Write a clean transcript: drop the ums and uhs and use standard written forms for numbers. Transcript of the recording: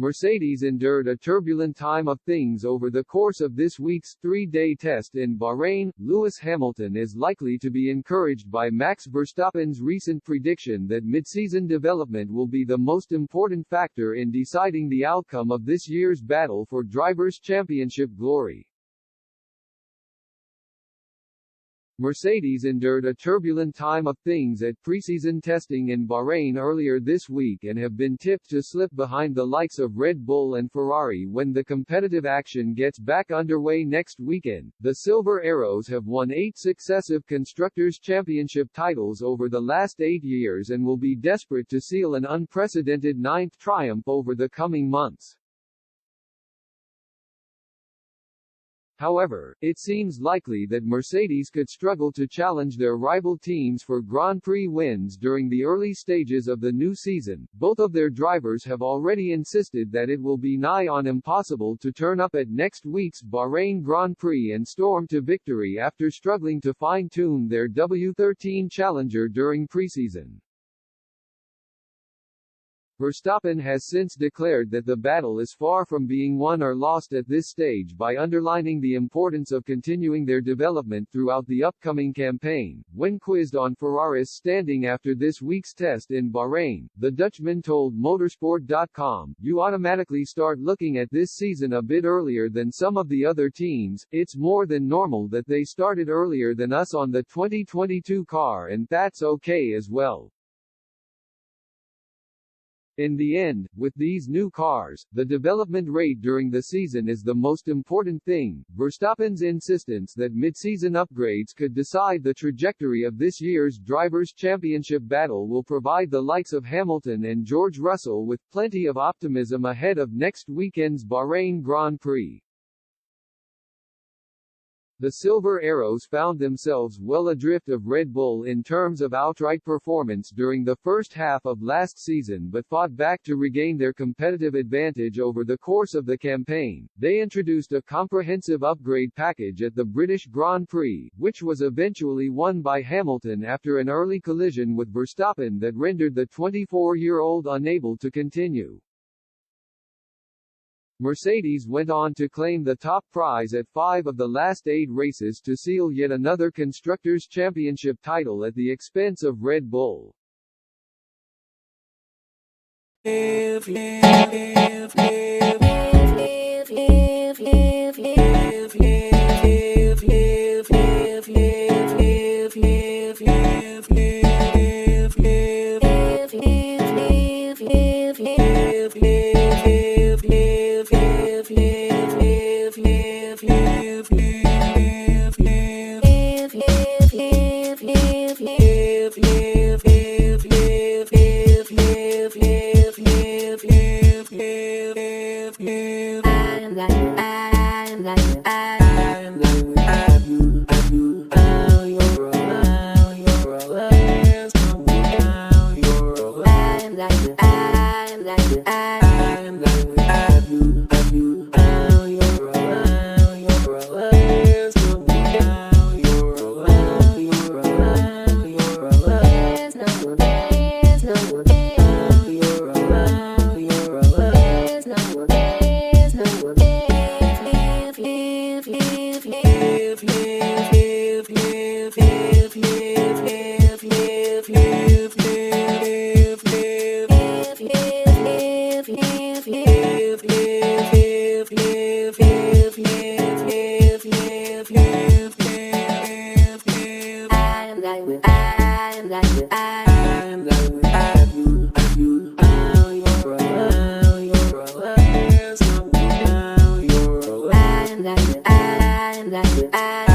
Mercedes endured a turbulent time of things over the course of this week's three-day test in Bahrain. Lewis Hamilton is likely to be encouraged by Max Verstappen's recent prediction that mid-season development will be the most important factor in deciding the outcome of this year's battle for Drivers' Championship glory. Mercedes endured a turbulent time of things at preseason testing in Bahrain earlier this week and have been tipped to slip behind the likes of Red Bull and Ferrari when the competitive action gets back underway next weekend. The Silver Arrows have won 8 successive Constructors' Championship titles over the last 8 years and will be desperate to seal an unprecedented 9th triumph over the coming months. However, it seems likely that Mercedes could struggle to challenge their rival teams for Grand Prix wins during the early stages of the new season. Both of their drivers have already insisted that it will be nigh on impossible to turn up at next week's Bahrain Grand Prix and storm to victory after struggling to fine-tune their W13 Challenger during preseason. Verstappen has since declared that the battle is far from being won or lost at this stage by underlining the importance of continuing their development throughout the upcoming campaign. When quizzed on Ferrari's standing after this week's test in Bahrain, the Dutchman told Motorsport.com, "You automatically start looking at this season a bit earlier than some of the other teams. It's more than normal that they started earlier than us on the 2022 car, and that's okay as well. In the end, with these new cars, the development rate during the season is the most important thing." Verstappen's insistence that mid-season upgrades could decide the trajectory of this year's Drivers' Championship battle will provide the likes of Hamilton and George Russell with plenty of optimism ahead of next weekend's Bahrain Grand Prix. The Silver Arrows found themselves well adrift of Red Bull in terms of outright performance during the first half of last season but fought back to regain their competitive advantage over the course of the campaign. They introduced a comprehensive upgrade package at the British Grand Prix, which was eventually won by Hamilton after an early collision with Verstappen that rendered the 24-year-old unable to continue. Mercedes went on to claim the top prize at 5 of the last 8 races to seal yet another Constructors' Championship title at the expense of Red Bull. I